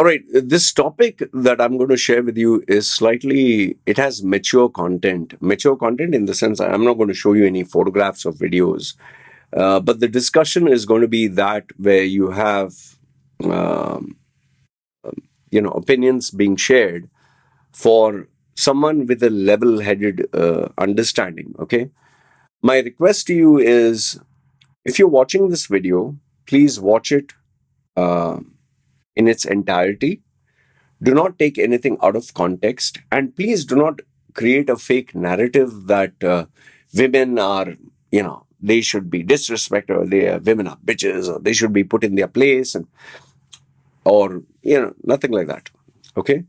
All right, this topic that I'm going to share with you is slightly, it has mature content. Mature content in the sense I'm not going to show you any photographs or videos, but the discussion is going to be that where you have, um, opinions being shared for someone with a level headed understanding. Okay. My request to you is if you're watching this video, please watch it uh, in its entirety. Do not take anything out of context, and please do not create a fake narrative that women are, they should be disrespected, or women are bitches, or they should be put in their place, and or nothing like that. Okay,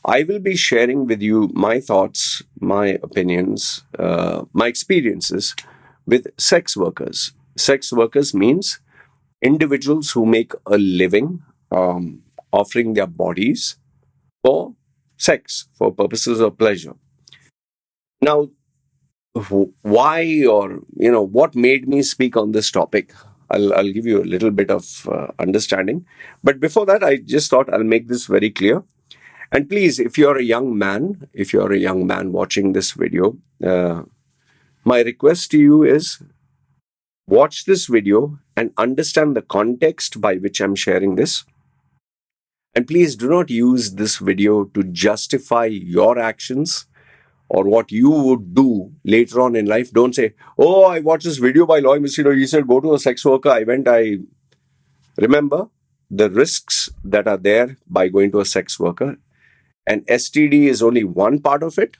I will be sharing with you my thoughts, my opinions, my experiences with sex workers. Sex workers means individuals who make a living offering their bodies for sex, for purposes of pleasure. Now, why, or what made me speak on this topic? I'll give you a little bit of understanding. But before that, I just thought I'll make this very clear. And please, if you're a young man watching this video, my request to you is watch this video and understand the context by which I'm sharing this. And please do not use this video to justify your actions or what you would do later on in life. Don't say, "Oh, I watched this video by Loy Machedo. He said, go to a sex worker. I went, I remember the risks that are there by going to a sex worker. And STD is only one part of it.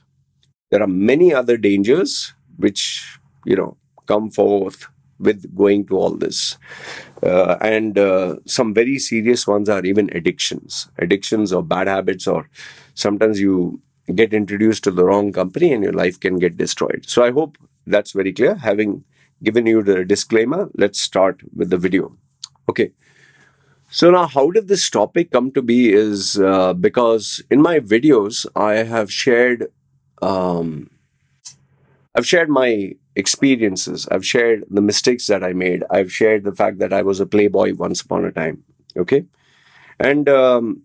There are many other dangers which, come forth with going to all this. And some very serious ones are even addictions or bad habits, or sometimes you get introduced to the wrong company and your life can get destroyed. So I hope that's very clear. Having given you the disclaimer, let's start with the video. Okay. So now, how did this topic come to be is because in my videos, um, I've shared my experiences. I've shared the mistakes that I made. I've shared the fact that I was a playboy once upon a time. Okay. And I'm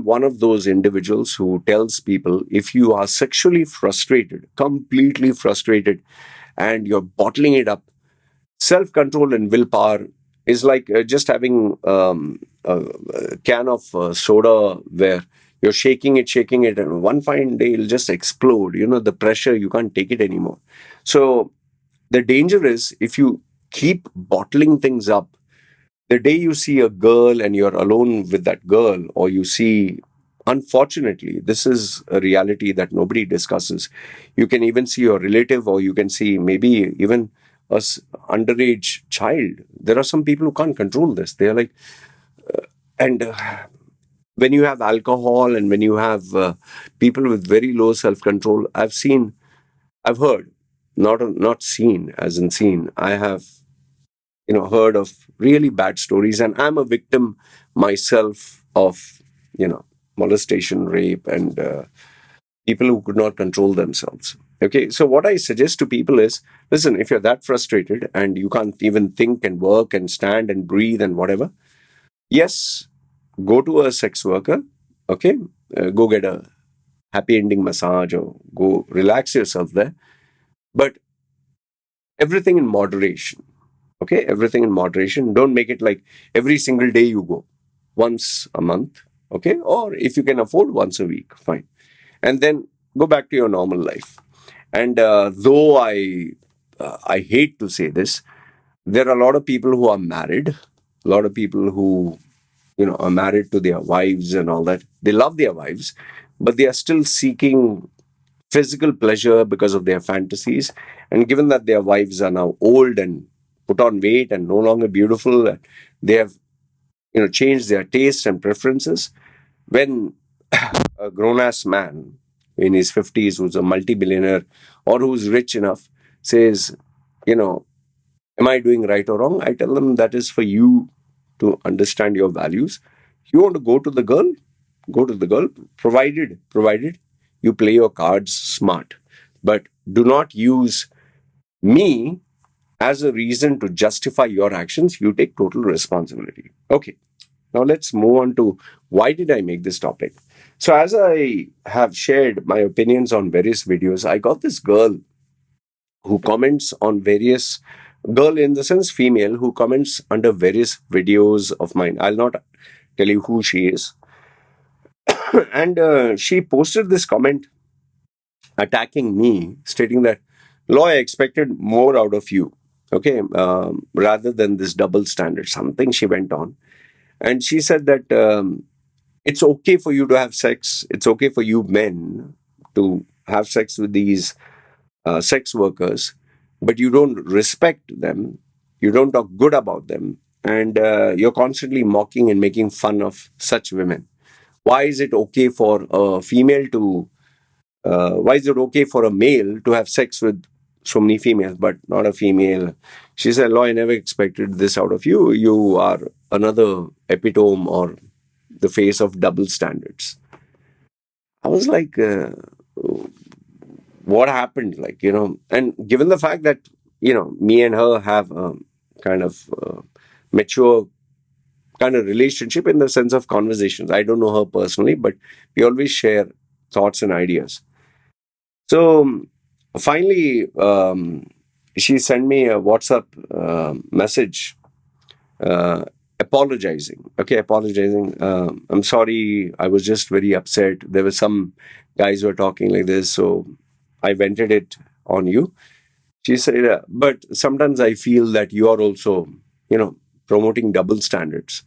one of those individuals who tells people if you are sexually frustrated, completely frustrated, and you're bottling it up, self control and willpower is like just having a can of soda where you're shaking it, and one fine day it'll just explode. The pressure, you can't take it anymore. So the danger is if you keep bottling things up, the day you see a girl and you're alone with that girl, or you see, unfortunately, this is a reality that nobody discusses. You can even see your relative, or you can see maybe even underage child. There are some people who can't control this. They're like, and when you have alcohol and when you have people with very low self control, I've heard, not seen, as in seen. I have heard of really bad stories, and I'm a victim myself of molestation, rape, and people who could not control themselves. Okay, so what I suggest to people is, listen, if you're that frustrated and you can't even think and work and stand and breathe and whatever, yes, go to a sex worker. Okay, go get a happy ending massage or go relax yourself there, but everything in moderation. Okay, everything in moderation. Don't make it like every single day you go, once a month. Okay, or if you can afford, once a week, fine, and then go back to your normal life. And though I hate to say this, there are a lot of people who are married, a lot of people who are married to their wives and all that. They love their wives, but they are still seeking physical pleasure because of their fantasies. And given that their wives are now old and put on weight and no longer beautiful, and they have changed their tastes and preferences, when a grown ass man in his 50s who's a multi-billionaire or who's rich enough says, you know, am I doing right or wrong? I tell them that is for you to understand your values. You want to go to the girl, go to the girl, provided you play your cards smart. But do not use me as a reason to justify your actions. You take total responsibility. Okay. Now let's move on to why did I make this topic. So as I have shared my opinions on various videos, I got this girl who comments on various, girl in the sense female, who comments under various videos of mine. I'll not tell you who she is. And she posted this comment attacking me, stating that, Law, I expected more out of you, okay, rather than this double standard. Something she went on. And she said that it's okay for you to have sex. It's okay for you men to have sex with these sex workers, but you don't respect them. You don't talk good about them. And you're constantly mocking and making fun of such women. Why is it okay for a female to why is it okay for a male to have sex with so many females, but not a female? She said, Law, I never expected this out of you. You are another epitome or the face of double standards. I was like, what happened? Like, and given the fact that, me and her have kind of mature kind of relationship in the sense of conversations. I don't know her personally, but we always share thoughts and ideas. So finally, she sent me a WhatsApp message uh, apologizing. Okay, apologizing. I'm sorry. I was just very upset. There were some guys who were talking like this, so I vented it on you. She said, but sometimes I feel that you are also, promoting double standards.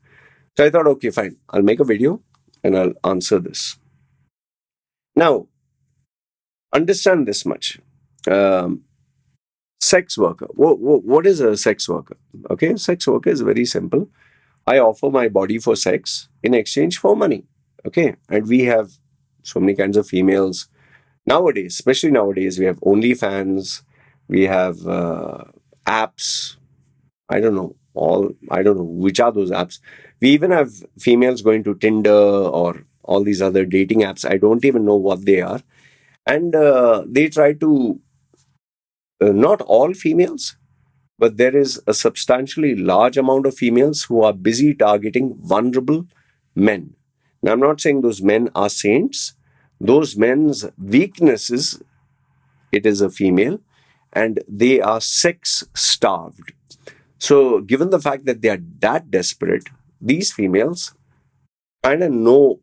So I thought, okay, fine. I'll make a video and I'll answer this. Now, understand this much. Um, Sex worker. What is a sex worker? Okay, sex worker is very simple. I offer my body for sex in exchange for money. Okay, and we have so many kinds of females nowadays, especially nowadays. We have OnlyFans, we have apps. I don't know all. I don't know which are those apps. We even have females going to Tinder or all these other dating apps. I don't even know what they are, and they try to not all females, but there is a substantially large amount of females who are busy targeting vulnerable men. Now, I'm not saying those men are saints. Those men's weaknesses, it is a female, and they are sex starved. So, given the fact that they are that desperate, these females kind of know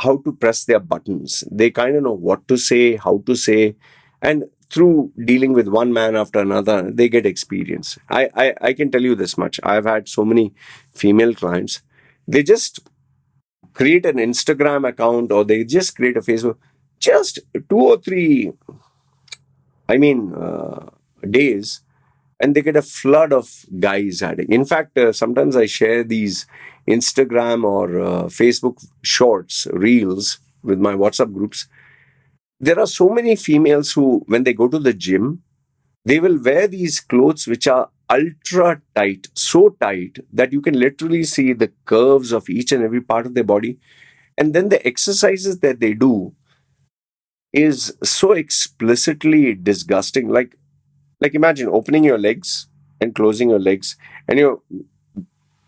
how to press their buttons. They kind of know what to say, how to say, and through dealing with one man after another, they get experience. I can tell you this much. I've had so many female clients. They just create an Instagram account or they just create a Facebook. Just 2 or 3, days, and they get a flood of guys adding. In fact, sometimes I share these Instagram or Facebook shorts, reels with my WhatsApp groups. There are so many females who, when they go to the gym, they will wear these clothes which are ultra tight, so tight that you can literally see the curves of each and every part of their body. And then the exercises that they do is so explicitly disgusting. Like imagine opening your legs and closing your legs, and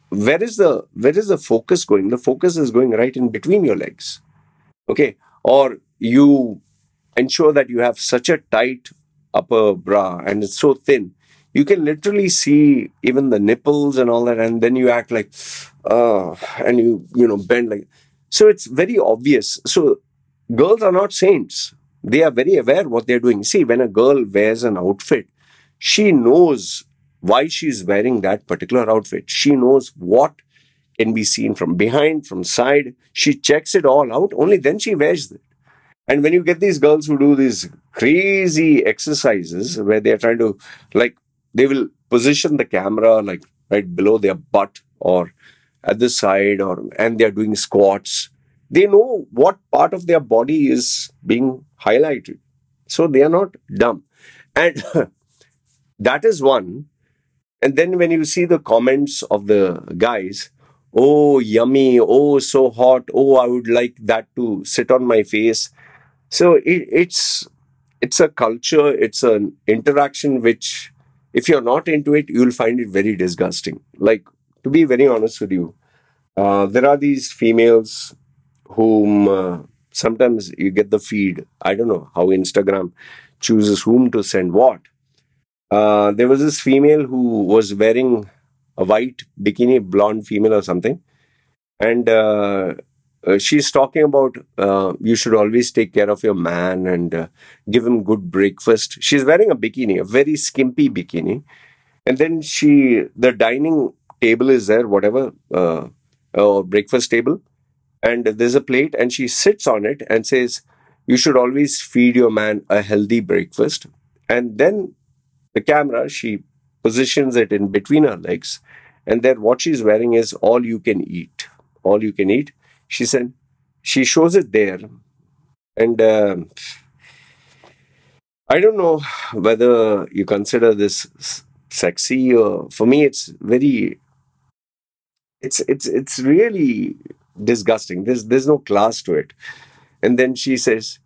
where is the focus going? The focus is going right in between your legs. Okay, or you ensure that you have such a tight upper bra and it's so thin you can literally see even the nipples and all that, and then you act like and you bend like, so it's very obvious. So girls are not saints. They are very aware what they're doing. See, when a girl wears an outfit, she knows why she's wearing that particular outfit. She knows what can be seen from behind, from side. She checks it all out, only then she wears it. And when you get these girls who do these crazy exercises where they're trying to, like, they will position the camera like right below their butt or at the side, or and they're doing squats. They know what part of their body is being highlighted. So they are not dumb. And that is one. And then when you see the comments of the guys, oh, yummy, oh, so hot, oh, I would like that to sit on my face. So it's a culture, it's an interaction which, if you're not into it, you'll find it very disgusting. Like, to be very honest with you, There are these females whom sometimes you get the feed. I don't know how Instagram chooses whom to send what. There was this female who was wearing a white bikini, blonde female or something, and she's talking about you should always take care of your man and give him good breakfast. She's wearing a bikini, a very skimpy bikini, and then the dining table is there, whatever, breakfast table, and there's a plate, and she sits on it and says, "You should always feed your man a healthy breakfast." And then the camera, she positions it in between her legs, and then what she's wearing is all you can eat. All you can eat. She said, she shows it there, and I don't know whether you consider this sexy or for me, it's really disgusting. There's no class to it. And then she says,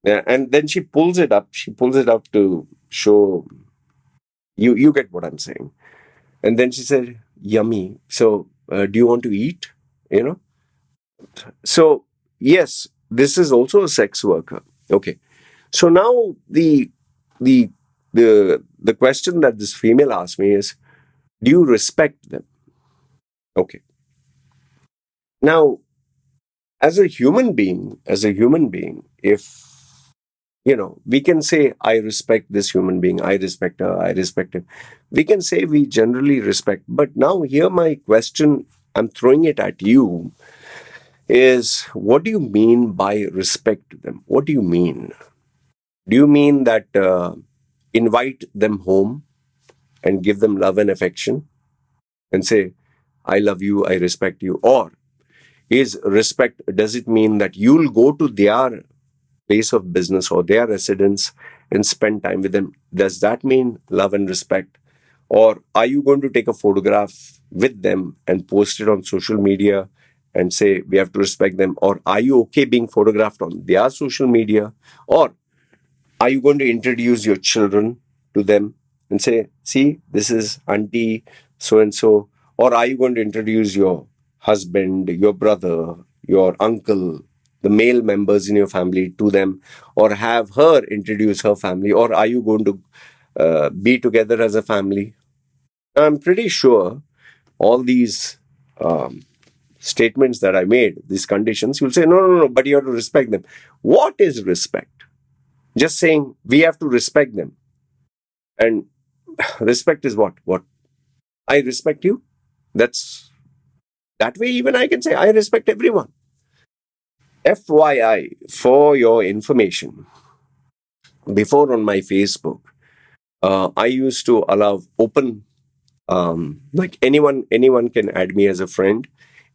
yeah, and then she pulls it up. She pulls it up to show you. You get what I'm saying. And then she said, "Yummy. So, do you want to eat?" You know. So yes, this is also a sex worker. Okay. So now the the question that this female asked me is, do you respect them? Okay. Now, as a human being, if we can say, I respect this human being, I respect her, I respect him. We can say we generally respect. But now, here my question, I'm throwing it at you, is what do you mean by respect them? What do you mean? Do you mean that invite them home and give them love and affection and say, I love you, I respect you? Or is respect, does it mean that you'll go to their place of business or their residence and spend time with them? Does that mean love and respect? Or are you going to take a photograph with them and post it on social media and say we have to respect them? Or are you okay being photographed on their social media? Or are you going to introduce your children to them and say, see, this is auntie so and so? Or are you going to introduce your husband, your brother, your uncle, the male members in your family to them? Or have her introduce her family? Or are you going to be together as a family? I'm pretty sure all these um, statements that I made, these conditions, you'll say, no, no, no, but you have to respect them. What is respect? Just saying we have to respect them. And respect is what? What? I respect you. That's that way, even I can say I respect everyone. FYI, for your information, before on my Facebook, I used to allow open, like anyone can add me as a friend,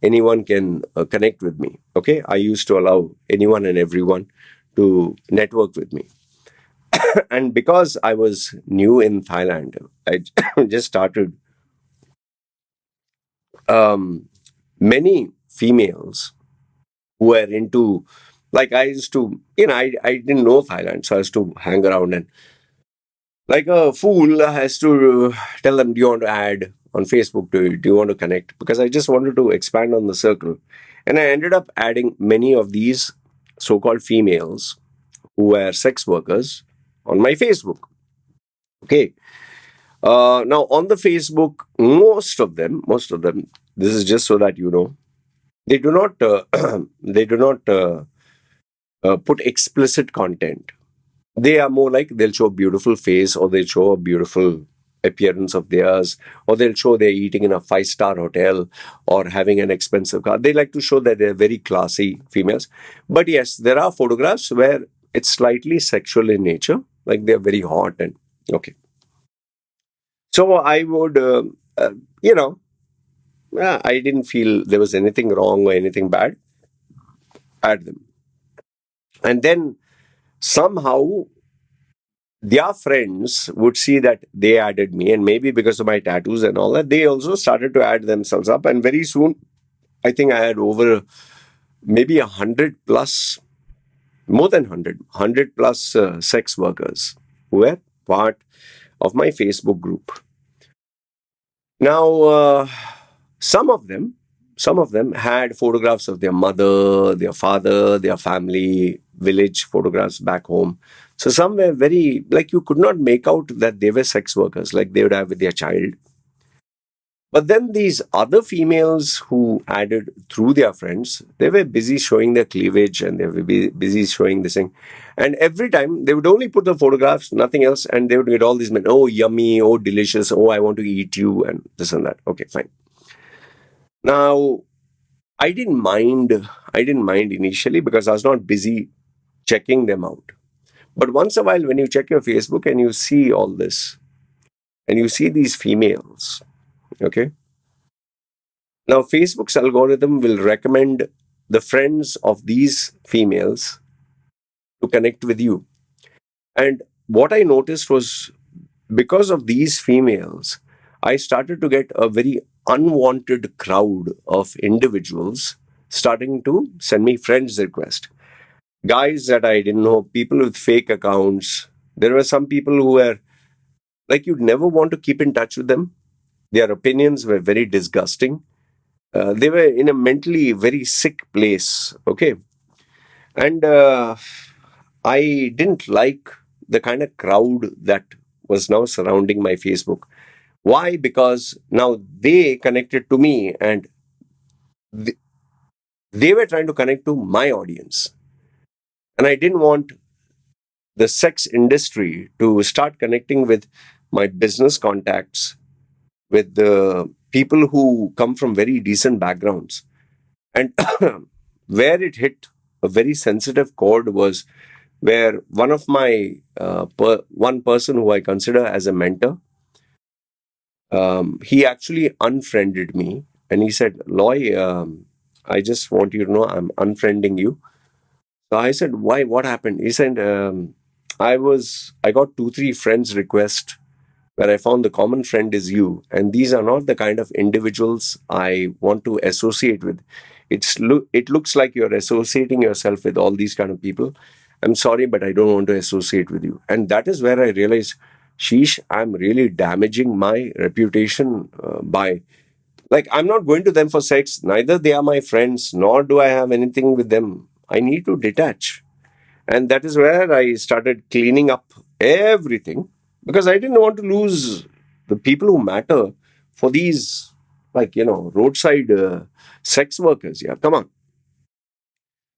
anyone can connect with me. Okay, I used to allow anyone and everyone to network with me. And because I was new in Thailand, I just started. Many females who were into, like I used to, I didn't know Thailand, so I used to hang around and like a fool has to tell them, do you want to add on Facebook? Do you want to connect? Because I just wanted to expand on the circle. And I ended up adding many of these so-called females who were sex workers on my Facebook. Okay. Now on the Facebook, most of them, this is just so that you know, they do not they do not put explicit content. They are more like they'll show a beautiful face, or they'll show a beautiful appearance of theirs, or they'll show they're eating in a five-star hotel or having an expensive car. They like to show that they're very classy females. But yes, there are photographs where it's slightly sexual in nature, like they're very hot and okay. So I would, you know, I didn't feel there was anything wrong or anything bad at them. And then somehow their friends would see that they added me, and maybe because of my tattoos and all that, they also started to add themselves up. And very soon, I think I had over maybe 100 plus, more than 100 plus sex workers who were part of my Facebook group. Now, some of them, some of them had photographs of their mother, their father, their family, village photographs back home. So some were very, like, you could not make out that they were sex workers, like they would have with their child. But then these other females who added through their friends, they were busy showing their cleavage and they were busy showing this thing. And every time they would only put the photographs, nothing else, and they would get all these men, oh, yummy, oh, delicious, oh, I want to eat you, and this and that. Okay, fine. Now, I didn't mind. I didn't mind initially because I was not busy checking them out. But once a while, when you check your Facebook and you see all this, and you see these females, okay, now, Facebook's algorithm will recommend the friends of these females to connect with you. And what I noticed was because of these females, I started to get a very unwanted crowd of individuals starting to send me friends request. Guys that I didn't know, people with fake accounts. There were some people who were like you'd never want to keep in touch with them. Their opinions were very disgusting. They were in a mentally very sick place. Okay. And I didn't like the kind of crowd that was now surrounding my Facebook. Why? Because now they connected to me and th- they were trying to connect to my audience. And I didn't want the sex industry to start connecting with my business contacts, with the people who come from very decent backgrounds. And where it hit a very sensitive chord was where one of my one person who I consider as a mentor, he actually unfriended me, and he said, "Loy, I just want you to know I'm unfriending you." So I said, "Why? What happened?" He said, I got 2 3 friends request where I found the common friend is you, and these are not the kind of individuals I want to associate with. It looks like you're associating yourself with all these kind of people. I'm sorry, but I don't want to associate with you. And that is where I realized, sheesh, I'm really damaging my reputation by like I'm not going to them for sex. Neither they are my friends, nor do I have anything with them. I need to detach. And that is where I started cleaning up everything because I didn't want to lose the people who matter for these, like, roadside sex workers. Yeah, come on.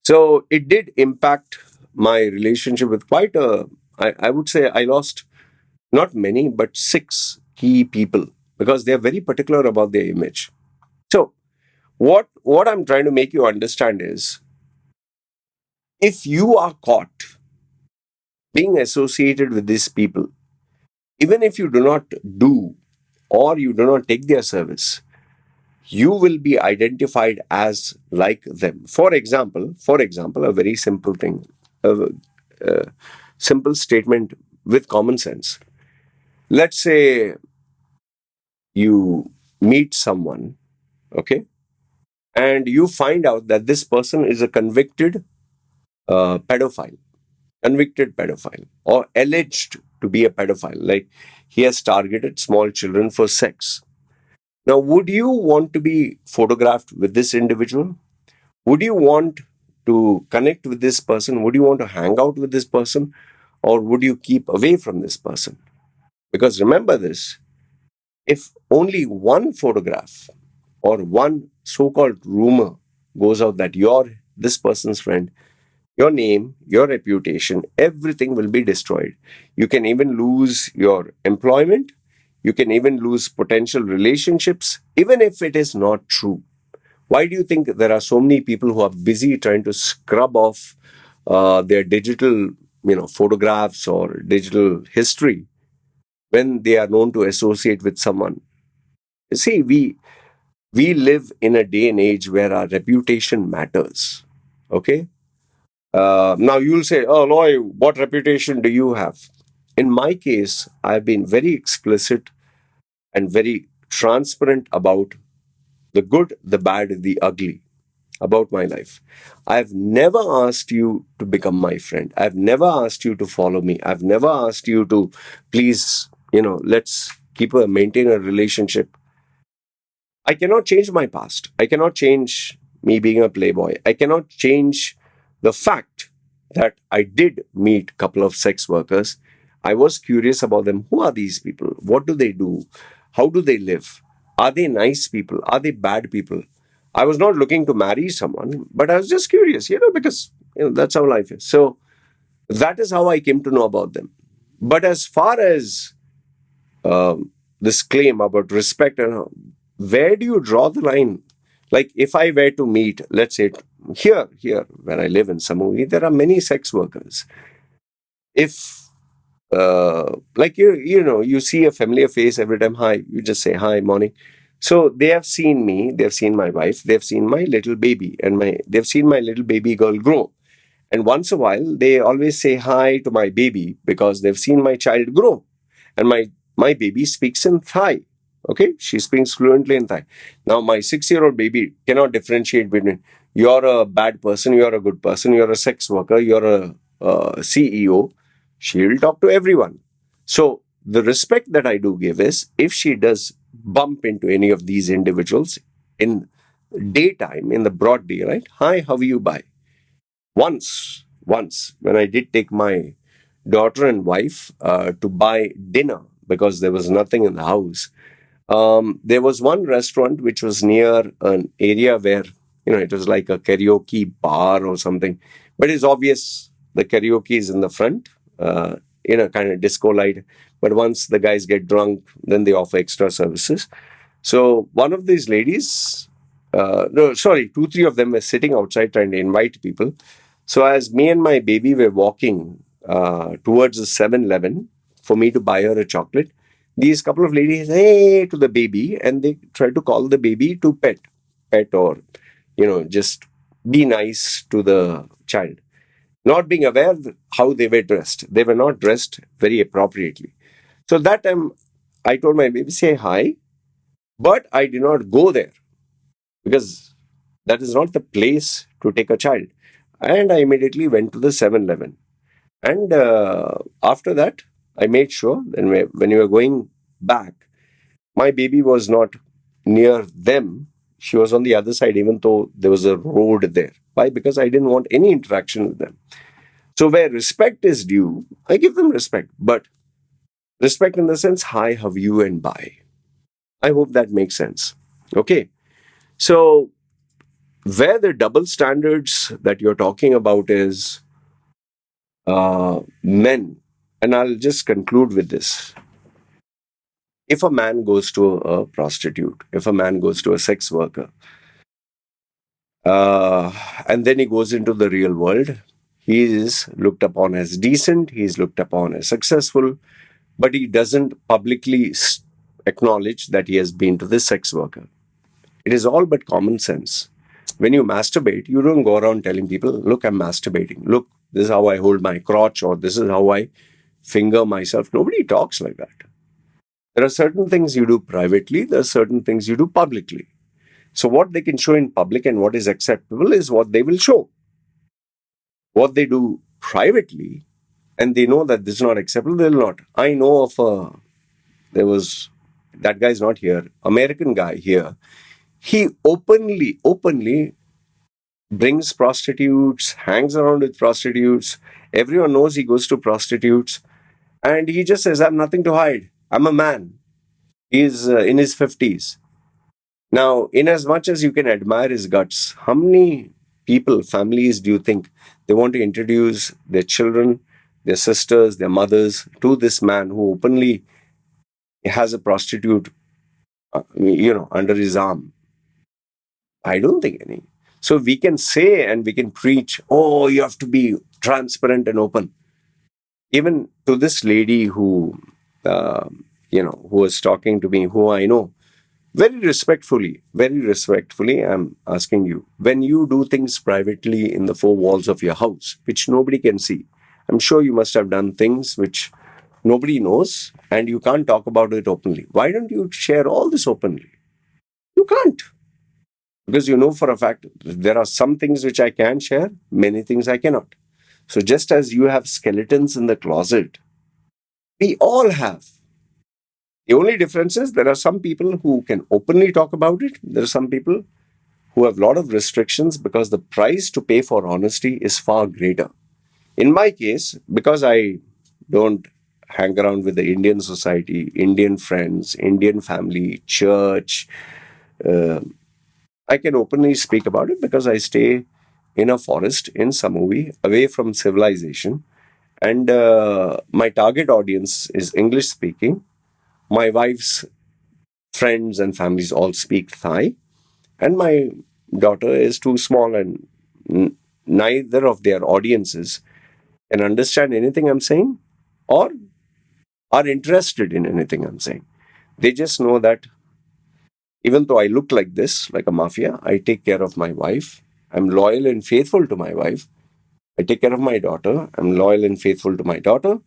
So it did impact my relationship with quite a, I would say I lost not many, but 6 key people because they're very particular about their image. So what I'm trying to make you understand is if you are caught being associated with these people, even if you do not do or you do not take their service, you will be identified as like them. For example, a very simple thing, a simple statement with common sense. Let's say you meet someone, okay, and you find out that this person is a pedophile, convicted pedophile, or alleged to be a pedophile, like he has targeted small children for sex. Now, would you want to be photographed with this individual? Would you want to connect with this person? Would you want to hang out with this person? Or would you keep away from this person? Because remember this, if only one photograph or one so called rumor goes out that you're this person's friend, your name, your reputation, everything will be destroyed. You can even lose your employment. You can even lose potential relationships, even if it is not true. Why do you think there are so many people who are busy trying to scrub off their digital, photographs or digital history when they are known to associate with someone? You see, we live in a day and age where our reputation matters. Okay. Now you'll say, "Oh, Loy, what reputation do you have?" In my case, I've been very explicit and very transparent about the good, the bad, the ugly about my life. I've never asked you to become my friend. I've never asked you to follow me. I've never asked you to please, let's maintain a relationship. I cannot change my past. I cannot change me being a playboy. I cannot change the fact that I did meet a couple of sex workers. I was curious about them. Who are these people? What do they do? How do they live? Are they nice people? Are they bad people? I was not looking to marry someone, but I was just curious, because that's how life is. So that is how I came to know about them. But as far as this claim about respect and where do you draw the line? Like if I were to meet, let's say here where I live in Samui, there are many sex workers. If like you see a familiar face every time, hi, you just say hi, morning. So they have seen me, they've seen my wife, they've seen my little baby, and they've seen my little baby girl grow. And once a while, they always say hi to my baby because they've seen my child grow. And my baby speaks in Thai. Okay, she speaks fluently in Thai. Now, my 6-year-old baby cannot differentiate between you're a bad person, you're a good person, you're a sex worker, you're a CEO. She'll talk to everyone. So, the respect that I do give is if she does bump into any of these individuals in daytime, in the broad day, right? Hi, how are you? Bye. Once, when I did take my daughter and wife to buy dinner because there was nothing in the house, there was one restaurant which was near an area where it was like a karaoke bar or something, but it's obvious the karaoke is in the front, kind of disco light. But once the guys get drunk, then they offer extra services. So one of these ladies, no, sorry, two, three of them were sitting outside trying to invite people. So as me and my baby were walking towards the 7-Eleven for me to buy her a chocolate, these couple of ladies, hey, to the baby, and they try to call the baby to pet or, just be nice to the child. Not being aware how they were dressed. They were not dressed very appropriately. So that time I told my baby, say hi, but I did not go there because that is not the place to take a child. And I immediately went to the 7-Eleven. And after that, I made sure that when we were going back, my baby was not near them. She was on the other side, even though there was a road there. Why? Because I didn't want any interaction with them. So, where respect is due, I give them respect. But respect in the sense, hi, how are you, and bye. I hope that makes sense. Okay. So, where the double standards that you're talking about is men, and I'll just conclude with this. If a man goes to a prostitute, if a man goes to a sex worker, uh, and then he goes into the real world, he is looked upon as decent, he is looked upon as successful, but he doesn't publicly acknowledge that he has been to this sex worker. It is all but common sense. When you masturbate, you don't go around telling people, look, I'm masturbating. Look, this is how I hold my crotch, or this is how I finger myself. Nobody talks like that. There are certain things you do privately, there are certain things you do publicly. So, what they can show in public and what is acceptable is what they will show. What they do privately, and they know that this is not acceptable, they will not. I know of there was, that guy is not here, American guy here. He openly brings prostitutes, hangs around with prostitutes. Everyone knows he goes to prostitutes. And he just says, I have nothing to hide. I'm a man. He's in his 50s. Now, in as much as you can admire his guts, how many people, families do you think they want to introduce their children, their sisters, their mothers to this man who openly has a prostitute, under his arm? I don't think any. So we can say and we can preach, oh, you have to be transparent and open. Even to this lady uh, who was talking to me, who I know, very respectfully, I'm asking you, when you do things privately in the four walls of your house, which nobody can see, I'm sure you must have done things which nobody knows and you can't talk about it openly. Why don't you share all this openly? You can't. Because you know for a fact there are some things which I can share, many things I cannot. So just as you have skeletons in the closet, we all have. The only difference is there are some people who can openly talk about it. There are some people who have a lot of restrictions because the price to pay for honesty is far greater. In my case, because I don't hang around with the Indian society, Indian friends, Indian family, church, uh, I can openly speak about it because I stay in a forest in Samovi, away from civilization. And my target audience is English speaking. My wife's friends and families all speak Thai. And my daughter is too small, and neither of their audiences can understand anything I'm saying or are interested in anything I'm saying. They just know that even though I look like this, like a mafia, I take care of my wife. I'm loyal and faithful to my wife. I take care of my daughter. I'm loyal and faithful to my daughter.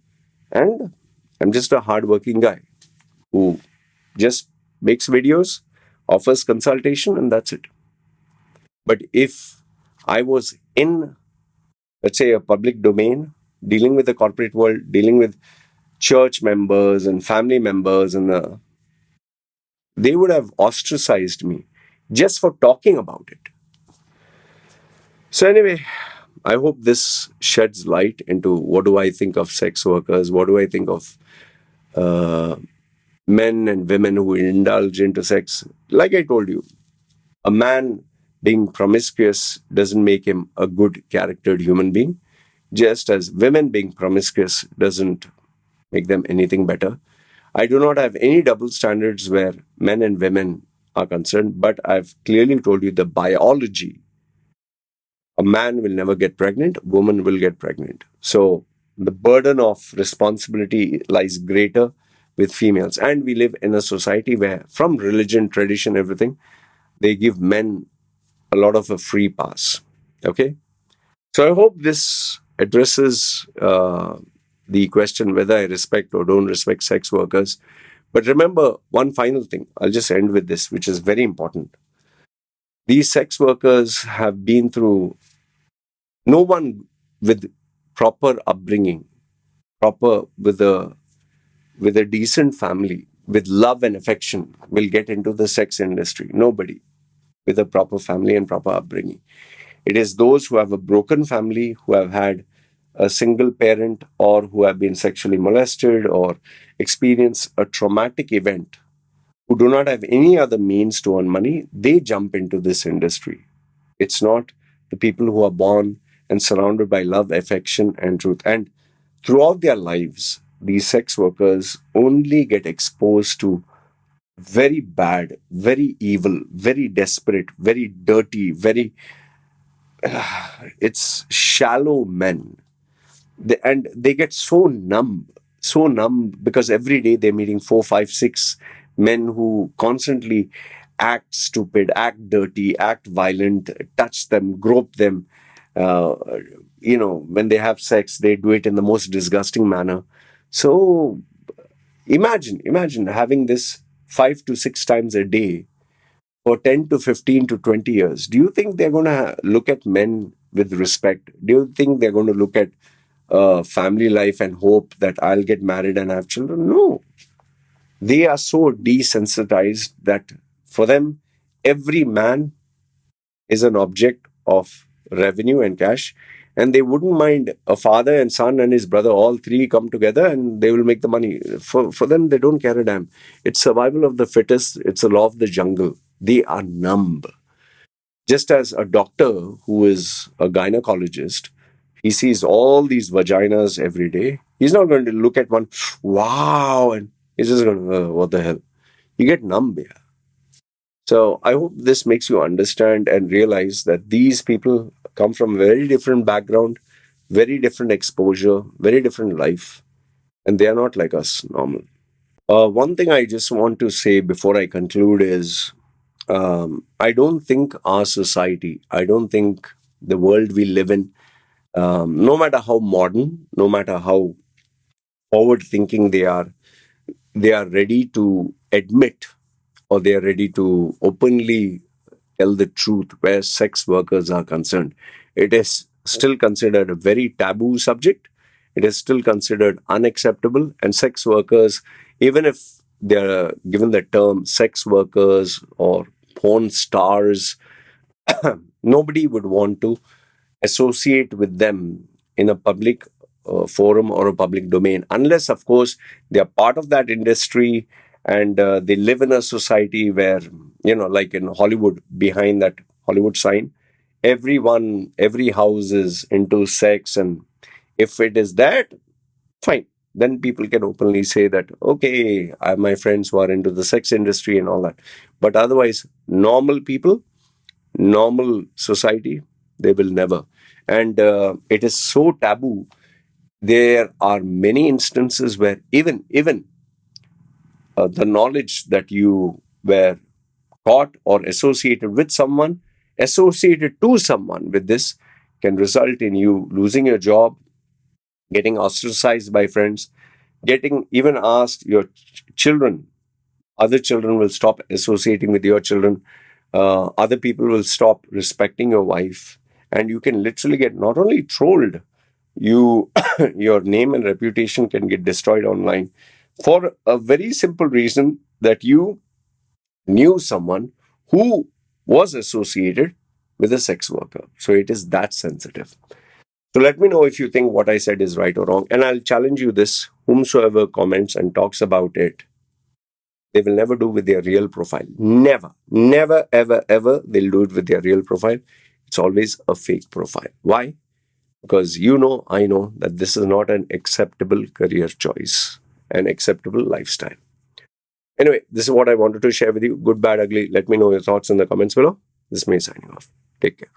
And I'm just a hardworking guy who just makes videos, offers consultation, and that's it. But if I was in, let's say, a public domain, dealing with the corporate world, dealing with church members and family members, and they would have ostracized me just for talking about it. So, anyway, I hope this sheds light into what do I think of sex workers, what do I think of uh, men and women who indulge into sex. Like I told you, a man being promiscuous doesn't make him a good charactered human being, just as women being promiscuous doesn't make them anything better. I do not have any double standards where men and women are concerned, but I've clearly told you the biology. A man will never get pregnant, a woman will get pregnant. So the burden of responsibility lies greater with females. And we live in a society where, from religion, tradition, everything, they give men a lot of a free pass. Okay? So I hope this addresses the question whether I respect or don't respect sex workers. But remember one final thing. I'll just end with this, which is very important. These sex workers have been through, no one with proper upbringing, proper with a decent family, with love and affection, will get into the sex industry. Nobody with a proper family and proper upbringing. It is those who have a broken family, who have had a single parent, or who have been sexually molested or experience a traumatic event, who do not have any other means to earn money, they jump into this industry. It's not the people who are born and surrounded by love, affection, and truth. And throughout their lives, these sex workers only get exposed to very bad, very evil, very desperate, very dirty, very it's shallow men. And they get so numb because every day they're meeting four, five, six men who constantly act stupid, act dirty, act violent, touch them, grope them. Uh, when they have sex, they do it in the most disgusting manner. So imagine having this 5 to 6 times a day for 10 to 15 to 20 years. Do you think they're going to look at men with respect? Do you think they're going to look at family life and hope that I'll get married and have children? No. They are so desensitized that for them, every man is an object of revenue and cash. And they wouldn't mind a father and son and his brother, all three come together and they will make the money. For them, they don't care a damn. It's survival of the fittest. It's a law of the jungle. They are numb. Just as a doctor who is a gynecologist, he sees all these vaginas every day. He's not going to look at one, wow, and he's just going to, what the hell? You get numb here. So I hope this makes you understand and realize that these people come from very different background, very different exposure, very different life, and they are not like us normal. One thing I just want to say before I conclude is I don't think our society, I don't think the world we live in, no matter how modern, no matter how forward thinking they are ready to admit or they are ready to openly tell the truth where sex workers are concerned. It is still considered a very taboo subject. It is still considered unacceptable. And sex workers, even if they're given the term sex workers or porn stars, nobody would want to associate with them in a public forum or a public domain, unless, of course, they are part of that industry and they live in a society where, like in Hollywood, behind that Hollywood sign, every house is into sex. And if it is that, fine. Then people can openly say that, okay, I have my friends who are into the sex industry and all that. But otherwise, normal people, normal society, they will never. And it is so taboo. There are many instances where even the knowledge that you were caught or associated with someone, associated to someone with this, can result in you losing your job, getting ostracized by friends, getting even asked your children. Other children will stop associating with your children. Other people will stop respecting your wife, and you can literally get not only trolled, you your name and reputation can get destroyed online for a very simple reason that you knew someone who was associated with a sex worker. So it is that sensitive. So let me know if you think what I said is right or wrong. And I'll challenge you this: whomsoever comments and talks about it, they will never do with their real profile. Never, never, ever, ever they'll do it with their real profile. It's always a fake profile. Why? Because I know that this is not an acceptable career choice, an acceptable lifestyle. Anyway, this is what I wanted to share with you. Good, bad, ugly. Let me know your thoughts in the comments below. This is me signing off. Take care.